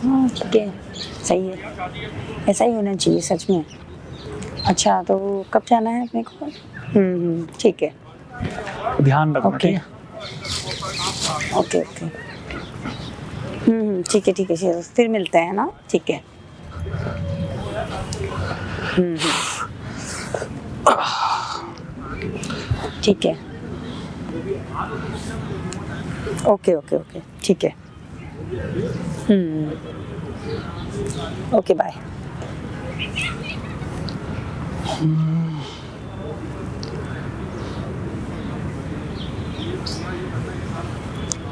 हाँ ठीक है, सही है, ऐसा ही होना चाहिए सच में। अच्छा तो कब जाना है अपने को? ठीक है, ध्यान रखना। ओके ठीक है, ओके ओके। ठीक है ठीक है, चलो फिर मिलते हैं ना, ठीक है। ठीक है, ओके ओके ओके, ठीक है। Okay bye.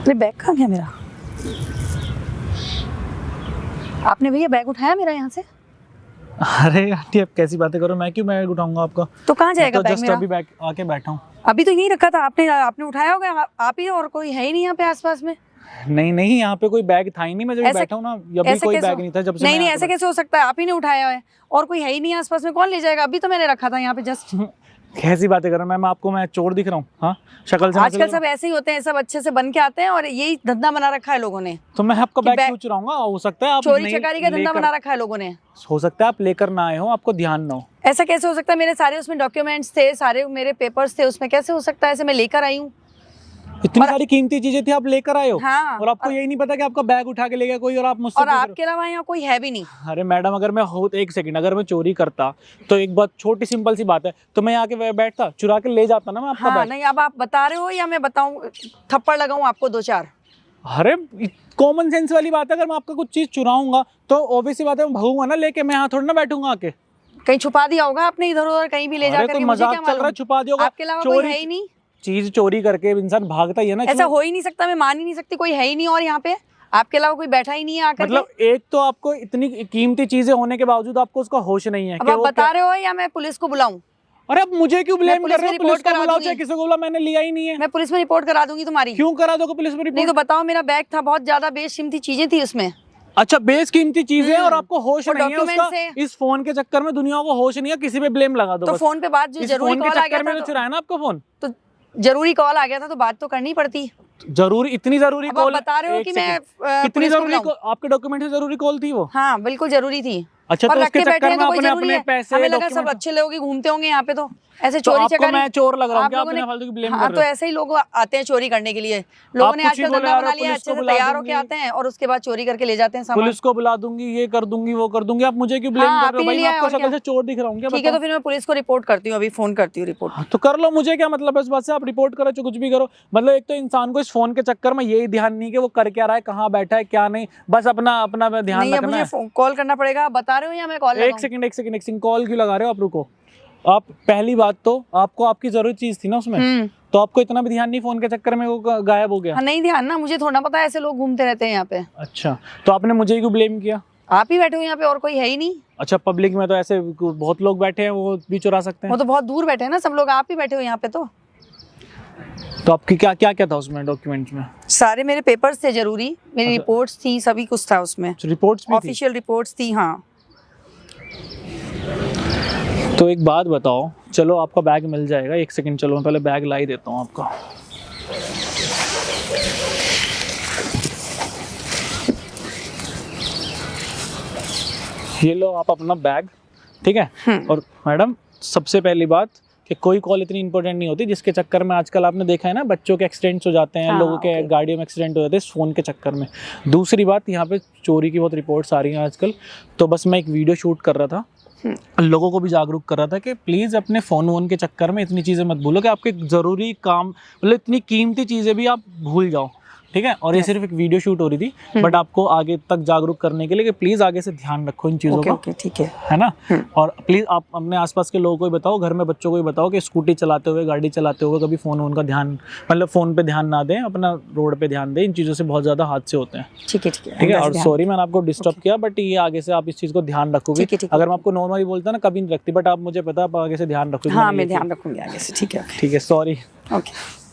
अरे बैग कहाँ गया मेरा? आपने भैया बैग उठाया मेरा यहाँ से? अरे आंटी आप कैसी बातें करो, मैं क्यों बैग उठाऊंगा आपका? तो कहाँ जाएगा तो बैग जस्ट मेरा? अभी बैग आके बैठा हूँ। अभी तो यहीं रखा था आपने, आपने उठाया होगा। आप ही और कोई है ही नहीं यहाँ पे आसपास में। नहीं नहीं, यहाँ पे कोई बैग था ही नहीं, मैं जब ऐसे- बैठा हूँ ना अभी ऐसे कोई कैसे बैग हो- नहीं था जब से नहीं मैं नहीं, यहाँ ऐसे पे कैसे हो सकता है? आप ही ने उठाया है और कोई है ही नहीं आसपास में, कौन ले जाएगा? अभी तो मैंने रखा था यहाँ पे जस्ट। कैसी बातें कर रहा हूँ मैं आपको? मैं चोर दिख रहा हूँ? हाँ, शक्ल से आजकल मतलब सब ऐसे ही होते हैं, सब अच्छे से बन के आते हैं और यही धंधा बना रखा है लोगों ने। तो मैं आपका कि बैग बैग- क्यों चुराऊंगा? हो सकता है आप चोरी नहीं चकारी का धंधा लेकर- बना रखा है लोगों ने। हो सकता है आप लेकर ना आए हो, आपको ध्यान ना हो। ऐसा कैसे हो सकता है? मेरे सारे उसमें डॉक्यूमेंट्स थे, सारे मेरे पेपर्स थे उसमें, कैसे हो सकता है? ऐसे मैं लेकर आई हूँ। इतनी सारी कीमती चीजें थी, आप लेकर आए हो। हाँ, और आपको यही नहीं पता कि आपका बैग उठा के ले गया कोई और आप मुझसे और पूछ रहे हो। आपके अलावा यहाँ कोई है भी नहीं। अरे मैडम, अगर मैं हो एक सेकंड, अगर मैं चोरी करता तो एक बात छोटी सिंपल सी बात है, तो मैं यहाँ के बैठता, चुरा के ले जाता ना मैं आपका हाँ बैग। नहीं, अब आप बता रहे हो या मैं बताऊं, थप्पड़ लगाऊं आपको 2-4? अरे कॉमन सेंस वाली बात है, अगर मैं आपका कुछ चीज चुराऊंगा तो ऑब्वियस सी बात है मैं भागूंगा ना लेके, मैं यहाँ थोड़ी ना बैठूंगा आके। कहीं छुपा दिया होगा आपने इधर उधर, कहीं भी ले जा अरे करके, कोई मुझे क्या मजाक चल रहा है, मालूम? छुपा दिया होगा। आपके अलावा कोई है ही नहीं। चीज चोरी करके इंसान भागता ही है ना। ऐसा हो ही नहीं सकता, मैं मान ही नहीं सकती, कोई है ही नहीं और यहाँ पे आपके अलावा कोई बैठा ही नहीं है आकर मतलब एक तो आपको इतनी कीमती चीजें होने के बावजूद आपको उसका होश नहीं है अब कि आप वो बता रहे हो या मैं पुलिस को बुलाऊं? अरे अब मुझे क्यों ब्लेम पुलिस कर रहे में हो? पुलिस रिपोर्ट को करा बुलाओ दूंगी। चाहे किसी को बुलाओ, मैंने लिया ही नहीं है। मैं पुलिस में रिपोर्ट करा दूंगी तुम्हारी। क्यों करा दोगे पुलिस में नहीं रिपोर्ट? तो बताओ, मेरा बैग था, बहुत ज्यादा बेशकीमती चीजें थी उसमें। अच्छा, बेस कीमती चीजें और आपको होश और नहीं है documents उसका। है। इस फोन के चक्कर में दुनिया को होश नहीं है, किसी पे ब्लेम लगा दो तो बस। फोन पे बात, जो इस जरूरी फोन के कॉल आ चक्कर गया में तो था चुराया ना आपका फोन। तो जरूरी कॉल आ गया था तो बात तो करनी पड़ती। जरूरी, इतनी जरूरी अब आप कॉल? बता रहे हो एक कि मैं सेकंड। कितनी पुलिस को जरूरी बुलाऊं? आपके डॉक्यूमेंट से जरूरी कॉल थी वो? हाँ बिल्कुल जरूरी थी। अच्छा, पर तो रख उसके के बैठे चक्कर हैं में तो कोई अपने जरूरी अपने है? पैसे हमें लगा सब document- अच्छे लोग ही घूमते होंगे यहाँ पे, तो ऐसे तो चोरी आपको चकारी। मैं चोर लग रहा हूँ आप क्या? लोगों अपने ने- फालतू की ब्लेम हाँ कर तो रहे हो। ऐसे ही लोग आते हैं चोरी करने के लिए। लोगों ने आप कुछ ही आजकल बोले धंधा यार, बना लिया है, पुलिस अच्छे को से बुला तैयार होके दूंगी। आते हैं और उसके बाद चोरी करके ले जाते हैं सामान। पुलिस को बुला दूंगी, ये कर दूंगी, वो कर दूंगी। आप मुझे क्यों ब्लेम हाँ, कर आप रहे हो ही भाई? ने मैं लिया आपको और शक्ल क्या? से चोर दिख रहा हूँ क्या? ठीक है, तो बताओ। फिर मैं पुलिस को रिपोर्ट करती हूँ, अभी फोन करती हूँ रिपोर्ट। हाँ, तो कर लो, मुझे क्या मतलब है इस बात से? आप रिपोर्ट करो चाहे कुछ भी करो। मतलब एक तो इंसान को इस फोन के चक्कर में यही ध्यान नहीं कि वो कर क्या रहा है, कहाँ बैठा है, क्या नहीं, बस अपना अपना ध्यान नहीं, अब रखना है। मुझे कॉल करना पड़ेगा। आप बता रहे हो या मैं कॉल एक सेकंड कॉल क्यों लगा रहे हो आप? रुको। आप पहली बात तो आपको आपकी जरूरी चीज थी ना उसमें, तो आपको इतना भी ध्यान नहीं, फोन के चक्कर में वो गायब हो गया। हाँ नहीं ध्यान ना, मुझे थोड़ा पता है, ऐसे लोग घूमते रहते हैं यहाँ पे। अच्छा, तो आपने मुझे क्यों ब्लेम किया? आप ही बैठे हो यहाँ पे और कोई है ही नहीं। अच्छा, पब्लिक में तो ऐसे बहुत लोग बैठे हैं, वो भी चुरा सकते वो हैं। तो बहुत दूर बैठे हैं ना सब लोग, आप ही बैठे हो यहाँ पे। तो आपकी क्या क्या क्या था उसमें डॉक्यूमेंट्स में? सारे मेरे पेपर्स थे जरूरी, मेरी अच्छा। रिपोर्ट्स थी, सभी कुछ था उसमें। रिपोर्ट्स भी थी? ऑफिशियल रिपोर्ट्स थी, हाँ। तो एक बात बताओ, चलो आपका बैग मिल जाएगा। एक सेकंड, चलो मैं पहले बैग ला ही देता हूँ आपका। ये लो आप अपना बैग, ठीक है। और मैडम, सबसे पहली बात कि कोई कॉल इतनी इंपॉर्टेंट नहीं होती जिसके चक्कर में आजकल आपने देखा है ना, बच्चों के एक्सीडेंट्स हो जाते हैं, हाँ, लोगों के ओके। गाड़ियों में एक्सीडेंट हो जाते हैं इस फ़ोन के चक्कर में। दूसरी बात, यहाँ पे चोरी की बहुत रिपोर्ट्स आ रही हैं आजकल, तो बस मैं एक वीडियो शूट कर रहा था, लोगों को भी जागरूक कर रहा था कि प्लीज़ अपने फ़ोन वोन के चक्कर में इतनी चीज़ें मत भूलो कि आपके ज़रूरी काम, मतलब इतनी कीमती चीज़ें भी आप भूल जाओ, ठीक है। और ये सिर्फ एक वीडियो शूट हो रही थी, बट आपको आगे तक जागरूक करने के लिए कि प्लीज़ आगे से ध्यान रखो इन चीज़ों ओके का, ओके, ठीक है। है ना। और प्लीज़ आप अपने आसपास के लोगों को भी बताओ, घर में बच्चों को भी बताओ कि स्कूटी चलाते हुए, गाड़ी चलाते हुए कभी फ़ोन वोन का ध्यान, मतलब फ़ोन पे ध्यान ना दें, अपना रोड पे ध्यान दें। इन चीज़ों से बहुत ज़्यादा हादसे होते हैं, ठीक है ठीक है। ठीक है। और ध्यान- सॉरी मैंने आपको डिस्टर्ब किया, बट ये आगे से आप इस चीज़ को ध्यान रखोगे। ठीक है, ठीक है। अगर मैं आपको नॉर्मली बोलता ना, कभी नहीं रखती, बट आप मुझे पता, आप आगे से ध्यान रखोगे। हाँ मैं ध्यान रखूंगी आगे से, ठीक है। ठीक है, सॉरी। ओके।